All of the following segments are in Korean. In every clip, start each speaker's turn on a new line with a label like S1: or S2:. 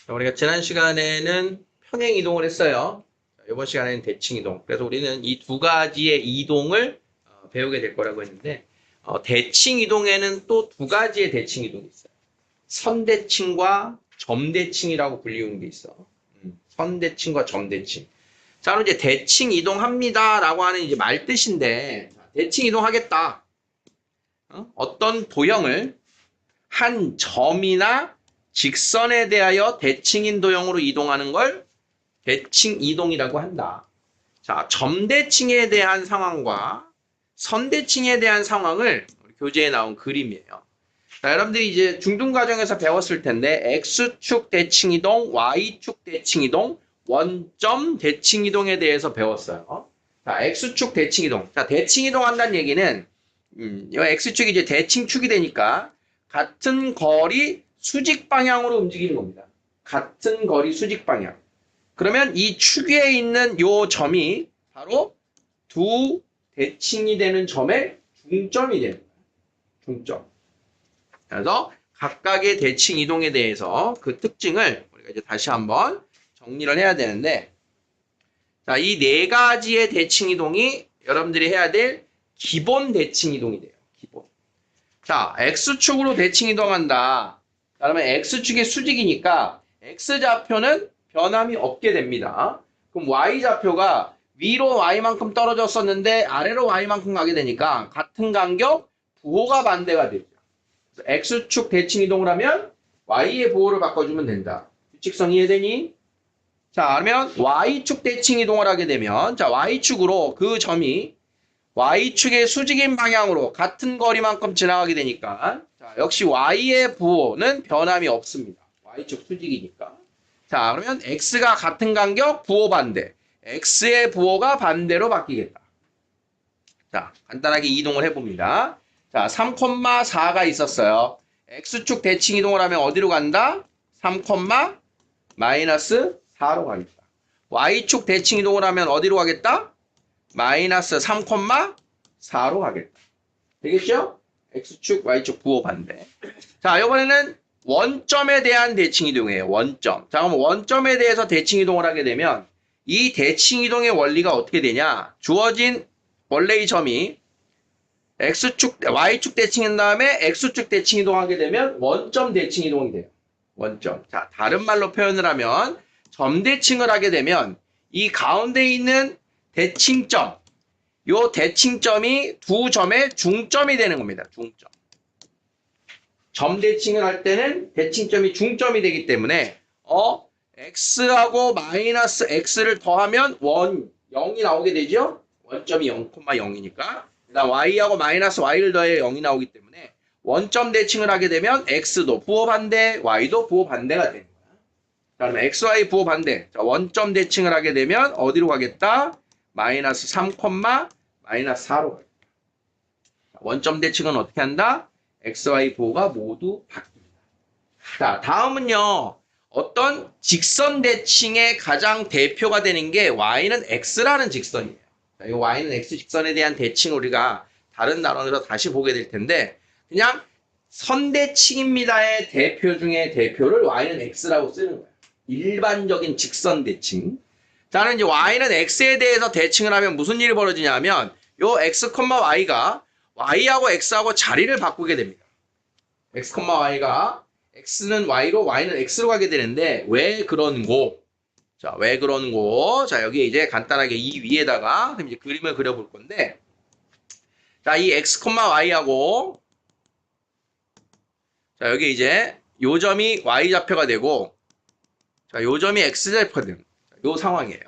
S1: 우리가 지난 시간에는 평행 이동을 했어요. 이번 시간에는 대칭 이동. 그래서 우리는 이 두 가지의 이동을 배우게 될 거라고 했는데, 대칭 이동에는 또 두 가지의 대칭 이동이 있어요. 선대칭과 점대칭이라고 불리우는 게 있어. 선대칭과 점대칭. 자, 그럼 이제 대칭 이동합니다라고 하는 이제 말 뜻인데, 대칭 이동하겠다. 어떤 도형을 한 점이나 직선에 대하여 대칭인 도형으로 이동하는 걸 대칭 이동이라고 한다. 자, 점대칭에 대한 상황과 선대칭에 대한 상황을 교재에 나온 그림이에요. 자, 여러분들이 이제 중등과정에서 배웠을 텐데 X축 대칭 이동, Y축 대칭 이동, 원점 대칭 이동에 대해서 배웠어요. 자, X축 대칭 이동. 자, 대칭 이동한다는 얘기는 이 X축이 이제 대칭축이 되니까 같은 거리 수직 방향으로 움직이는 겁니다. 같은 거리 수직 방향. 그러면 이 축 위에 있는 요 점이 바로 두 대칭이 되는 점의 중점이 되는 거예요. 중점. 그래서 각각의 대칭 이동에 대해서 그 특징을 우리가 이제 다시 한번 정리를 해야 되는데, 자, 이 네 가지의 대칭 이동이 여러분들이 해야 될 기본 대칭 이동이 돼요. 기본. 자, X축으로 대칭 이동한다. 그러면 X축이 수직이니까 X좌표는 변함이 없게 됩니다. 그럼 Y좌표가 위로 Y만큼 떨어졌었는데 아래로 Y만큼 가게 되니까 같은 간격 부호가 반대가 되죠. X축 대칭 이동을 하면 Y의 부호를 바꿔주면 된다. 규칙성 이해되니? 자, 그러면 Y축 대칭 이동을 하게 되면, 자, Y축으로 그 점이 Y축의 수직인 방향으로 같은 거리만큼 지나가게 되니까, 자, 역시 Y의 부호는 변함이 없습니다. Y축 수직이니까. 자, 그러면 X가 같은 간격, 부호 반대. X의 부호가 반대로 바뀌겠다. 자, 간단하게 이동을 해봅니다. 자, 3,4가 있었어요. X축 대칭 이동을 하면 어디로 간다? 3, 마이너스 4로 가겠다. Y축 대칭 이동을 하면 어디로 가겠다? 마이너스 3,4로 가겠다. 되겠죠? X축, Y축 부호 반대. 자, 이번에는 원점에 대한 대칭 이동이에요. 원점. 자, 그럼 원점에 대해서 대칭 이동을 하게 되면 이 대칭 이동의 원리가 어떻게 되냐? 주어진 원래의 점이 X축, Y축 대칭인 다음에 X축 대칭 이동하게 되면 원점 대칭 이동이 돼요. 원점. 자, 다른 말로 표현을 하면 점 대칭을 하게 되면 이 가운데 있는 대칭점, 요 대칭점이 두 점의 중점이 되는 겁니다. 중점. 점 대칭을 할 때는 대칭점이 중점이 되기 때문에 x하고 마이너스 x를 더하면 0이 나오게 되죠. 원점이 0,0이니까. 그다음 y하고 마이너스 y를 더해 0이 나오기 때문에 원점 대칭을 하게 되면 x도 부호 반대, y도 부호 반대가 되는 거야. 자, 그러면 xy 부호 반대. 자, 원점 대칭을 하게 되면 어디로 가겠다? 마이너스 3, 마이너스 4로 가겠다. 원점 대칭은 어떻게 한다? XY 부호가 모두 바뀝니다. 자, 다음은요. 어떤 직선 대칭의 가장 대표가 되는 게 Y는 X라는 직선이에요. 자, 이 Y는 X 직선에 대한 대칭을 우리가 다른 단원에서 다시 보게 될 텐데, 그냥 선대칭입니다의 대표 중에 대표를 Y는 X라고 쓰는 거예요. 일반적인 직선 대칭. 자, 이제 Y는 X에 대해서 대칭을 하면 무슨 일이 벌어지냐면, 요 X, Y가 Y하고 X하고 자리를 바꾸게 됩니다. X, Y가 X는 Y로, Y는 X로 가게 되는데, 왜 그런고? 자, 왜 그런고? 자, 여기 이제 간단하게 이 위에다가 이제 그림을 그려볼 건데, 자, 이 X, Y하고, 자, 여기 이제 요 점이 Y좌표가 되고, 자, 요 점이 X좌표가 되는 요 상황이에요.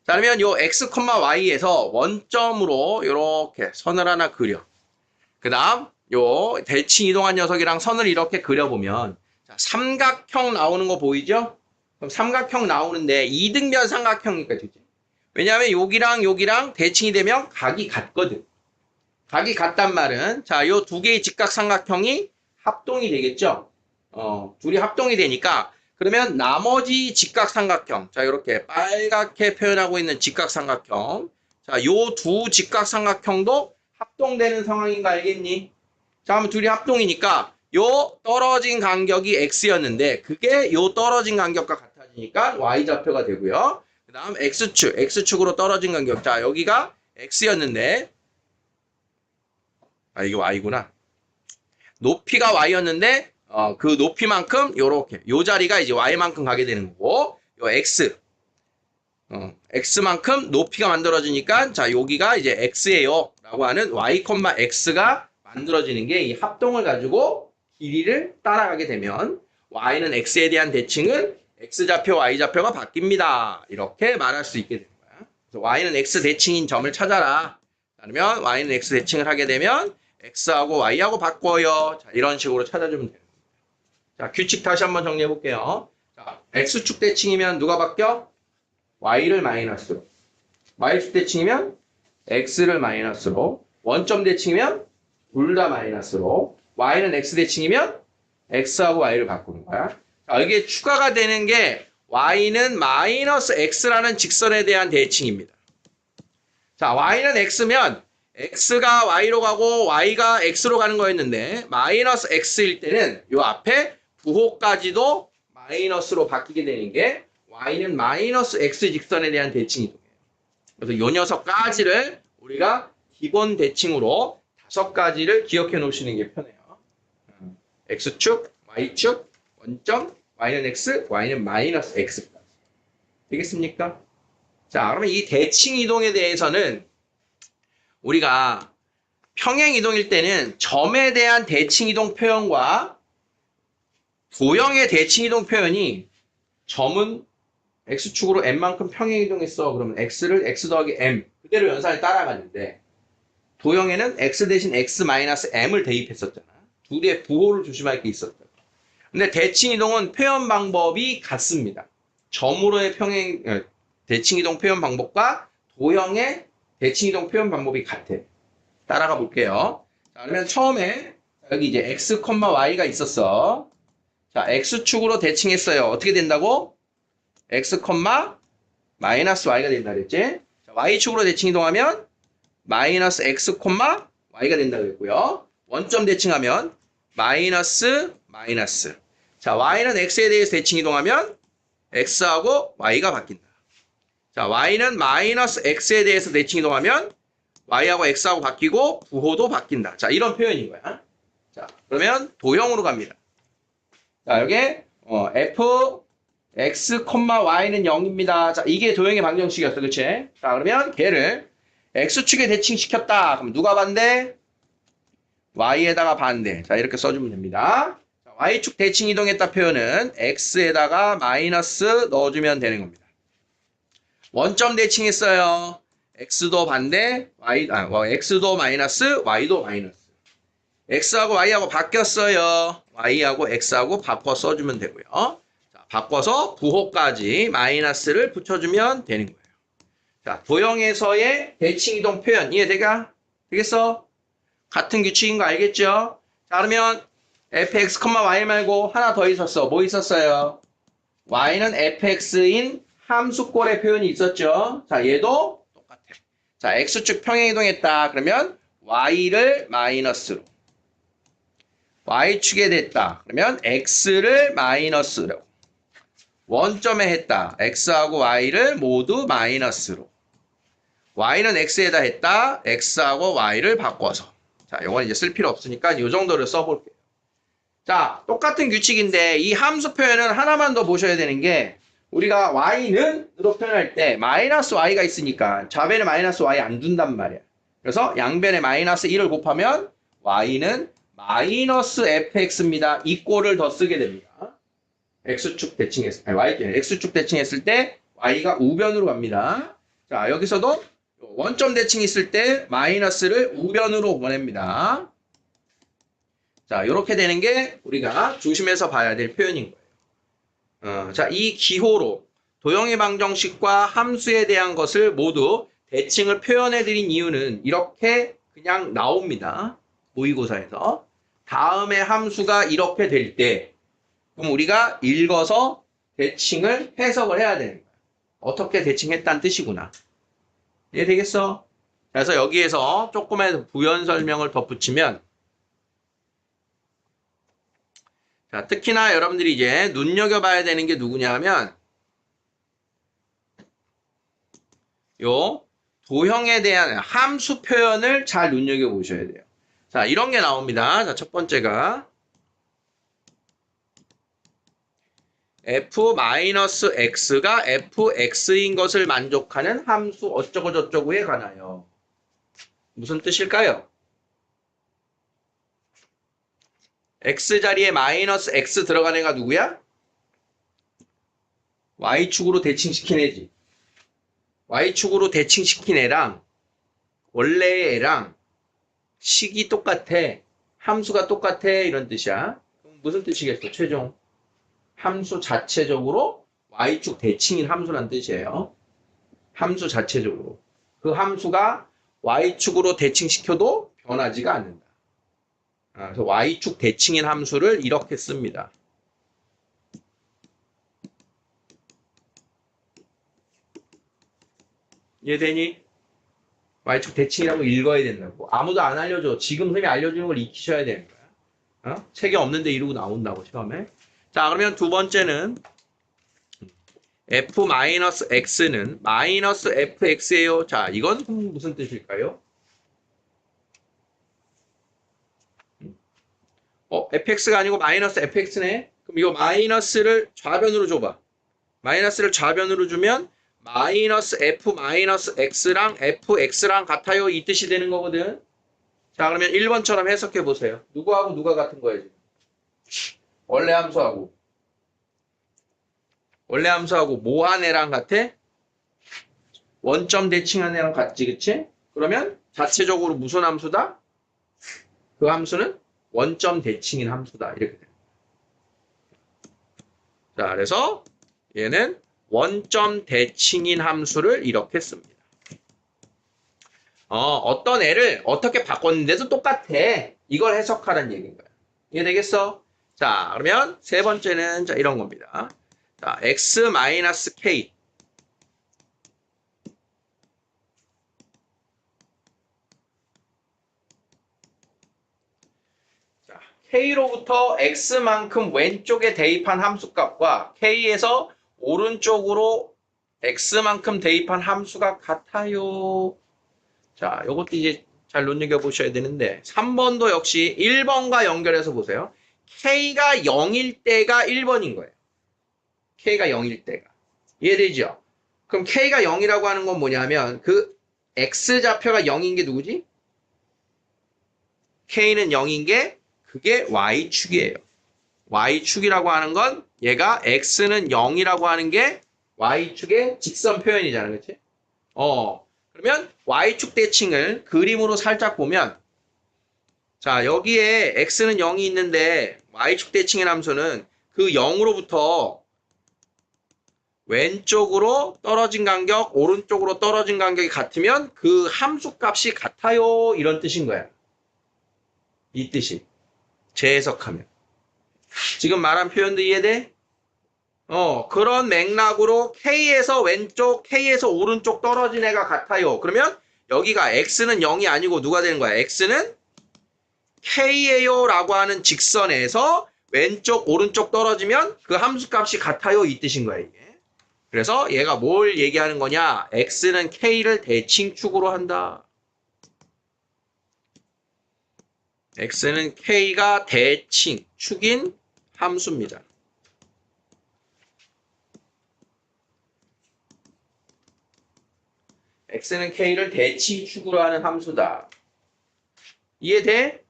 S1: 자, 그러면 요 X, Y에서 원점으로 이렇게 선을 하나 그려. 그 다음, 요 대칭 이동한 녀석이랑 선을 이렇게 그려보면, 자, 삼각형 나오는 거 보이죠? 그럼 삼각형 나오는데 이등변 삼각형이니까 되지. 왜냐하면 여기랑 대칭이 되면 각이 같거든. 각이 같단 말은, 자, 요 두 개의 직각삼각형이 합동이 되겠죠? 둘이 합동이 되니까, 그러면 나머지 직각삼각형, 자, 이렇게 빨갛게 표현하고 있는 직각삼각형, 자, 요 두 직각삼각형도 합동되는 상황인 거 알겠니? 자, 그러면 둘이 합동이니까 요 떨어진 간격이 x였는데 그게 요 떨어진 간격과 같아지니까 y좌표가 되고요. 그 다음 x축으로 떨어진 간격. 자, 여기가 x였는데 이게 y구나. 높이가 y였는데 그 높이만큼 요렇게 요 자리가 이제 y만큼 가게 되는 거고 요 x만큼 높이가 만들어지니까 자 여기가 이제 x예요 라고 하는 y, x가 만들어지는 게 이 합동을 가지고 길이를 따라가게 되면 y는 x에 대한 대칭은 x좌표, y좌표가 바뀝니다. 이렇게 말할 수 있게 되는 거야. 그래서 y는 x 대칭인 점을 찾아라. 그러면 y는 x 대칭을 하게 되면 x하고 y하고 바꿔요. 자, 이런 식으로 찾아주면 돼요. 자, 규칙 다시 한번 정리해 볼게요. 자, x축 대칭이면 누가 바뀌어? y를 마이너스로. y축 대칭이면 x를 마이너스로. 원점 대칭이면 둘 다 마이너스로. y는 x 대칭이면 x하고 y를 바꾸는 거야. 자, 여기에 추가가 되는 게 y는 마이너스 x라는 직선에 대한 대칭입니다. 자, y는 x면 x가 y로 가고 y가 x로 가는 거였는데 마이너스 x일 때는 요 앞에 부호까지도 마이너스로 바뀌게 되는 게 y는 마이너스 x 직선에 대한 대칭이 돼요. 그래서 요 녀석까지를 우리가 기본 대칭으로 5가지를 기억해 놓으시는 게 편해요. x축, y축, 원점, y는 x, y는 마이너스 x까지. 되겠습니까? 자, 그러면 이 대칭 이동에 대해서는 우리가 평행 이동일 때는 점에 대한 대칭 이동 표현과 도형의 대칭 이동 표현이 점은 x축으로 m만큼 평행 이동했어. 그러면 x를 x 더하기 m 그대로 연산을 따라가는데 도형에는 x 대신 x 마이너스 m을 대입했었잖아. 둘의 부호를 조심할 게 있었다. 근데 대칭 이동은 표현 방법이 같습니다. 점으로의 대칭 이동 표현 방법과 도형의 대칭 이동 표현 방법이 같아. 따라가 볼게요. 자, 그러면 처음에 여기 이제 x, y가 있었어. 자, x축으로 대칭했어요. 어떻게 된다고? x, 마이너스 y가 된다 그랬지? 자, y축으로 대칭 이동하면 마이너스 x, y가 된다고 했고요. 원점 대칭하면 마이너스. 자, y는 x에 대해서 대칭 이동하면 x하고 y가 바뀐다. 자, y는 마이너스 x에 대해서 대칭 이동하면 y하고 x하고 바뀌고 부호도 바뀐다. 자, 이런 표현인 거야. 자, 그러면 도형으로 갑니다. 자, 여기 f x, y는 0입니다. 자, 이게 도형의 방정식이었어. 그치? 자, 그러면 걔를 x축에 대칭시켰다. 그럼 누가 반대? y에다가 반대. 자, 이렇게 써주면 됩니다. 자, y축 대칭 이동했다 표현은 x에다가 마이너스 넣어주면 되는 겁니다. 원점 대칭했어요. x도 반대, x도 마이너스, y도 마이너스. x하고 y하고 바뀌었어요. y하고 x하고 바꿔 써주면 되고요. 자, 바꿔서 부호까지 마이너스를 붙여주면 되는 거예요. 자, 도형에서의 대칭 이동 표현 이해되겠어? 같은 규칙인 거 알겠죠? 자, 그러면 fx, y 말고 하나 더 있었어. 뭐 있었어요? y는 fx인 함수꼴의 표현이 있었죠? 자, 얘도 똑같아. 자, x축 평행 이동했다. 그러면 y를 마이너스로. y축에 됐다. 그러면 x를 마이너스로. 원점에 했다. x하고 y를 모두 마이너스로. y는 x에다 했다. x하고 y를 바꿔서. 자, 이건 이제 쓸 필요 없으니까 이 정도를 써볼게요. 자, 똑같은 규칙인데 이 함수 표현은 하나만 더 보셔야 되는 게 우리가 y는으로 표현할 때 마이너스 y가 있으니까 좌변에 마이너스 y 안 둔단 말이야. 그래서 양변에 마이너스 1을 곱하면 y는 마이너스 fx입니다. 이 꼴을 더 쓰게 됩니다. x축 대칭했을 때 y가 우변으로 갑니다. 자, 여기서도 원점 대칭 있을 때 마이너스를 우변으로 보냅니다. 자, 이렇게 되는 게 우리가 조심해서 봐야 될 표현인 거예요. 자, 이 기호로 도형의 방정식과 함수에 대한 것을 모두 대칭을 표현해 드린 이유는 이렇게 그냥 나옵니다. 모의고사에서. 다음에 함수가 이렇게 될 때 그럼 우리가 읽어서 대칭을 해석을 해야 되는 거야. 어떻게 대칭했다는 뜻이구나. 이해되겠어? 그래서 여기에서 조금의 부연 설명을 덧붙이면 자, 특히나 여러분들이 이제 눈여겨봐야 되는 게 누구냐 하면 요 도형에 대한 함수 표현을 잘 눈여겨보셔야 돼요. 자, 이런 게 나옵니다. 자, 첫 번째가 f-x가 fx인 것을 만족하는 함수 어쩌고저쩌고에 관하여. 무슨 뜻일까요? x 자리에 마이너스 x 들어간 애가 누구야? y축으로 대칭시킨 애지. y축으로 대칭시킨 애랑 원래의 애랑 식이 똑같아. 함수가 똑같아. 이런 뜻이야. 그럼 무슨 뜻이겠어? 최종 함수 자체적으로 y축 대칭인 함수란 뜻이에요. 함수 자체적으로. 그 함수가 y축으로 대칭시켜도 변하지가 않는다. 그래서 y축 대칭인 함수를 이렇게 씁니다. 이해되니? y축 대칭이라고 읽어야 된다고. 아무도 안 알려줘. 지금 선생님이 알려주는 걸 익히셔야 되는 거야. 책에 없는데 이러고 나온다고 처음에. 자, 그러면 두 번째는 f-x는 마이너스 fx예요. 자, 이건 무슨 뜻일까요? fx가 아니고 마이너스 fx네. 그럼 이거 마이너스를 좌변으로 줘봐. 마이너스를 좌변으로 주면 마이너스 f 마이너스 x랑 fx랑 같아요. 이 뜻이 되는 거거든. 자, 그러면 1번처럼 해석해 보세요. 누구하고 누가 같은 거예요, 지금? 원래 함수하고. 원래 함수하고 뭐한 애랑 같아? 원점 대칭한 애랑 같지, 그치? 그러면 자체적으로 무슨 함수다? 그 함수는 원점 대칭인 함수다. 이렇게 돼. 자, 그래서 얘는 원점 대칭인 함수를 이렇게 씁니다. 어떤 애를 어떻게 바꿨는데도 똑같아. 이걸 해석하라는 얘기인 거야. 이해되겠어? 자, 그러면 세 번째는 자, 이런 겁니다. 자, x-k. 자, k로부터 x만큼 왼쪽에 대입한 함수값과 k에서 오른쪽으로 x만큼 대입한 함수가 같아요. 자, 요것도 이제 잘 눈여겨보셔야 되는데 3번도 역시 1번과 연결해서 보세요. k가 0일 때가 1번인 거예요. k가 0일 때가. 이해되죠? 그럼 k가 0이라고 하는 건 뭐냐면 그 x좌표가 0인 게 누구지? k는 0인 게 그게 y축이에요. y축이라고 하는 건 얘가 x는 0이라고 하는 게 y축의 직선 표현이잖아. 그렇지? 그러면 y축 대칭을 그림으로 살짝 보면 자, 여기에 x는 0이 있는데 y축 대칭의 함수는 그 0으로부터 왼쪽으로 떨어진 간격, 오른쪽으로 떨어진 간격이 같으면 그 함수 값이 같아요. 이런 뜻인 거야. 이 뜻이. 재해석하면. 지금 말한 표현도 이해돼? 그런 맥락으로 K에서 왼쪽, K에서 오른쪽 떨어진 애가 같아요. 그러면 여기가 X는 0이 아니고 누가 되는 거야? X는 K예요 라고 하는 직선에서 왼쪽, 오른쪽 떨어지면 그 함수값이 같아요. 이 뜻인 거야, 이게. 그래서 얘가 뭘 얘기하는 거냐? X는 K를 대칭축으로 한다. X는 K가 대칭, 축인 함수입니다. X는 K를 대칭축으로 하는 함수다. 이해돼?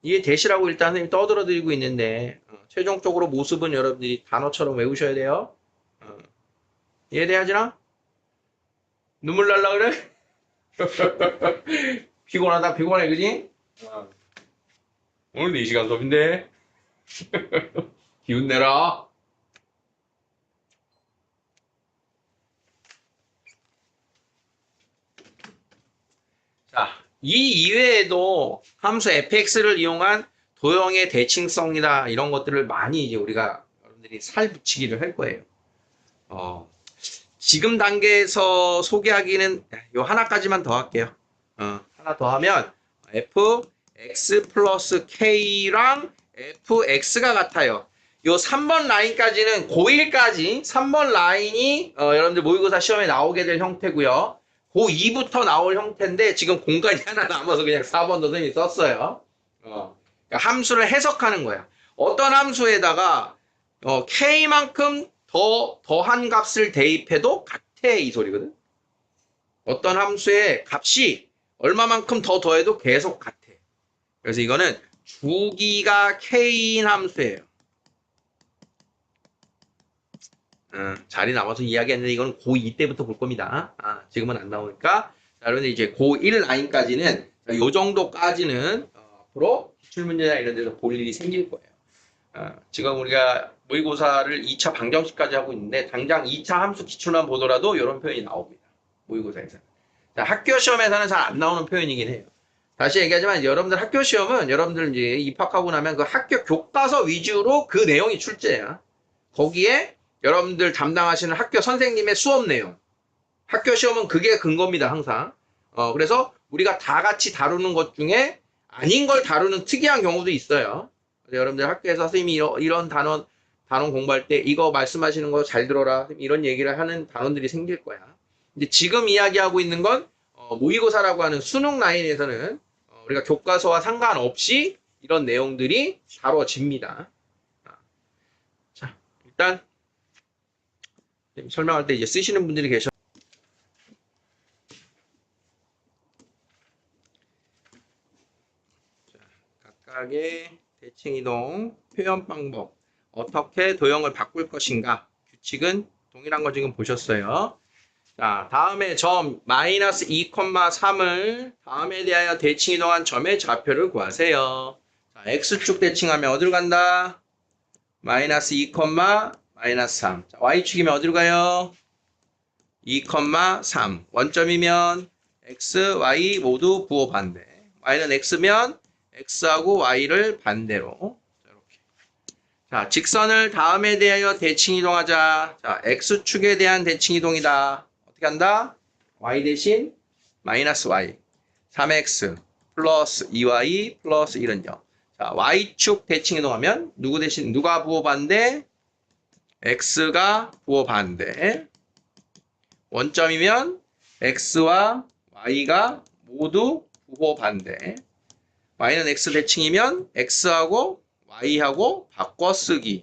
S1: 이해되시라고 일단 선생님이 떠들어 드리고 있는데 최종적으로 모습은 여러분들이 단어처럼 외우셔야 돼요. 이해돼야지나? 눈물 날라 그래? 피곤하다 피곤해 그지? 오늘 4시간 수업인데 기운 내라. 자, 이 이외에도 함수 fx를 이용한 도형의 대칭성이다 이런 것들을 많이 이제 우리가 여러분들이 살 붙이기를 할 거예요. 지금 단계에서 소개하기는 요 하나까지만 더 할게요. 하나 더 하면 f x 플러스 k랑 fx가 같아요. 요 3번 라인까지는 고1까지 3번 라인이 여러분들 모의고사 시험에 나오게 될 형태고요. 고2부터 나올 형태인데 지금 공간이 하나 남아서 그냥 4번 선생님이 썼어요. 그러니까 함수를 해석하는 거야. 어떤 함수에다가 k만큼 더한 값을 대입해도 같아 이 소리거든. 어떤 함수의 값이 얼마만큼 더해도 계속 같아. 그래서 이거는 주기가 k인 함수예요. 자리 남아서 이야기했는데 이건 고2 때부터 볼 겁니다. 지금은 안 나오니까. 자, 그런데 이제 고1 라인까지는 요 정도까지는 앞으로 기출문제나 이런 데서 볼 일이 생길 거예요. 지금 우리가 모의고사를 2차 방정식까지 하고 있는데 당장 2차 함수 기출만 보더라도 이런 표현이 나옵니다. 모의고사에서. 자, 학교 시험에서는 잘 안 나오는 표현이긴 해요. 다시 얘기하지만 여러분들 학교 시험은 여러분들 이제 입학하고 나면 그 학교 교과서 위주로 그 내용이 출제야. 거기에 여러분들 담당하시는 학교 선생님의 수업 내용. 학교 시험은 그게 근거입니다, 항상. 그래서 우리가 다 같이 다루는 것 중에 아닌 걸 다루는 특이한 경우도 있어요. 여러분들 학교에서 선생님이 이런 단원 공부할 때 이거 말씀하시는 거 잘 들어라. 이런 얘기를 하는 단원들이 생길 거야. 근데 지금 이야기하고 있는 건 모의고사라고 하는 수능 라인에서는 우리가 교과서와 상관없이 이런 내용들이 다뤄집니다. 자, 일단 설명할 때 이제 쓰시는 분들이 계셔. 자, 각각의 대칭 이동 표현 방법 어떻게 도형을 바꿀 것인가 규칙은 동일한 거 지금 보셨어요. 자, 다음에 점 마이너스 2,3을 다음에 대하여 대칭 이동한 점의 좌표를 구하세요. 자, x축 대칭하면 어디로 간다? 마이너스 2, 마이너스 3. 자, y축이면 어디로 가요? 2, 3. 원점이면 x, y 모두 부호 반대. y는 x면 x하고 y를 반대로. 자, 이렇게. 자, 직선을 다음에 대하여 대칭 이동하자. 자, x축에 대한 대칭 이동이다. 어떻게 한다? y 대신 마이너스 y. 3x 플러스 2y 플러스 1은 0. 자, y축 대칭 이동하면 누구 대신 누가 부호 반대? x가 부호 반대. 원점이면 x와 y가 모두 부호 반대. y는 x 대칭이면 x하고 y하고 바꿔 쓰기.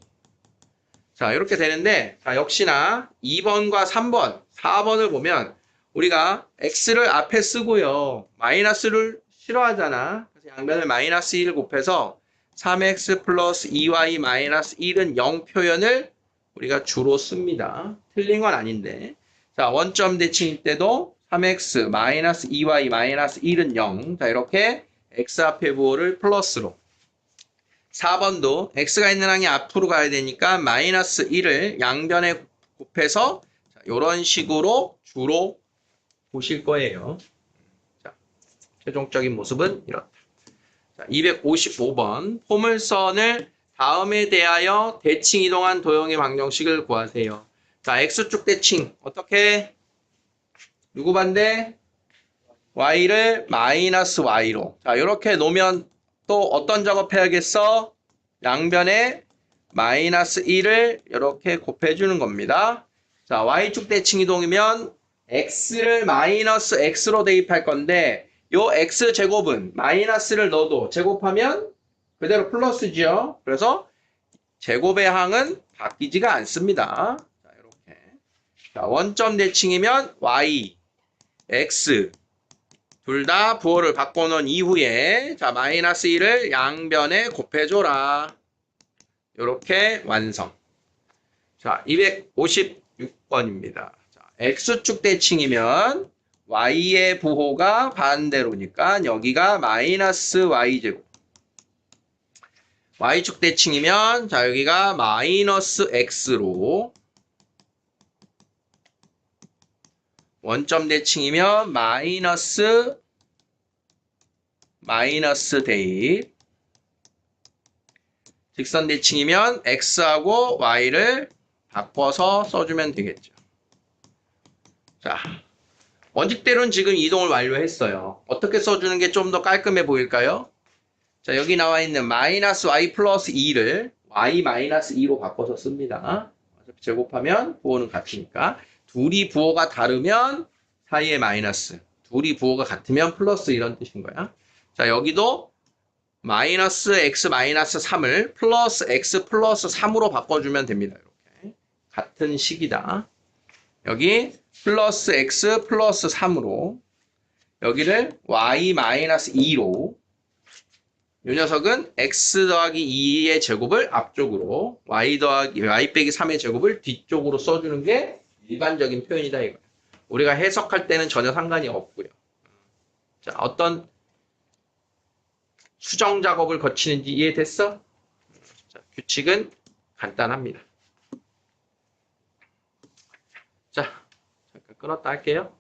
S1: 자, 이렇게 되는데, 자, 역시나 2번과 3번, 4번을 보면 우리가 x를 앞에 쓰고요. 마이너스를 싫어하잖아. 그래서 양변을 마이너스 1 곱해서 3x 플러스 2y 마이너스 1은 0 표현을 우리가 주로 씁니다. 틀린 건 아닌데. 자, 원점 대칭일 때도 3x 마이너스 2y 마이너스 1은 0. 자, 이렇게 x 앞에 부호를 플러스로. 4번도 x가 있는 항이 앞으로 가야 되니까 마이너스 1을 양변에 곱해서 이런 식으로 주로 보실 거예요. 자, 최종적인 모습은 이렇다. 자, 255번 포물선을 다음에 대하여 대칭 이동한 도형의 방정식을 구하세요. 자, x축 대칭 어떻게? 누구 반대? y를 마이너스 y로. 자, 이렇게 놓으면 또 어떤 작업해야겠어? 양변에 마이너스 1을 이렇게 곱해주는 겁니다. 자, y축 대칭 이동이면 x를 마이너스 x로 대입할 건데 요 x제곱은 마이너스를 넣어도 제곱하면 그대로 플러스죠. 그래서 제곱의 항은 바뀌지가 않습니다. 자, 이렇게. 자, 원점 대칭이면 y, x 둘 다 부호를 바꿔놓은 이후에 자 마이너스 1을 양변에 곱해줘라. 이렇게 완성. 자 256번입니다. 자, x축 대칭이면 y의 부호가 반대로니까 여기가 마이너스 y제곱. y축 대칭이면 자 여기가 마이너스 x로. 원점 대칭이면 마이너스 대입. 직선 대칭이면 x하고 y를 바꿔서 써주면 되겠죠. 자, 원칙대로는 지금 이동을 완료했어요. 어떻게 써주는 게 좀 더 깔끔해 보일까요? 자, 여기 나와 있는 마이너스 y 플러스 2를 y 마이너스 2로 바꿔서 씁니다. 제곱하면 부호는 같으니까. 둘이 부호가 다르면 사이에 마이너스. 둘이 부호가 같으면 플러스 이런 뜻인 거야. 자, 여기도 마이너스 x 마이너스 3을 플러스 x 플러스 3으로 바꿔주면 됩니다. 이렇게. 같은 식이다. 여기 플러스 x 플러스 3으로 여기를 y 마이너스 2로 이 녀석은 x 더하기 2의 제곱을 앞쪽으로 y 빼기 3의 제곱을 뒤쪽으로 써주는 게 일반적인 표현이다 이거야. 우리가 해석할 때는 전혀 상관이 없고요. 자, 어떤 수정 작업을 거치는지 이해됐어? 자, 규칙은 간단합니다. 자, 잠깐 끊었다 할게요.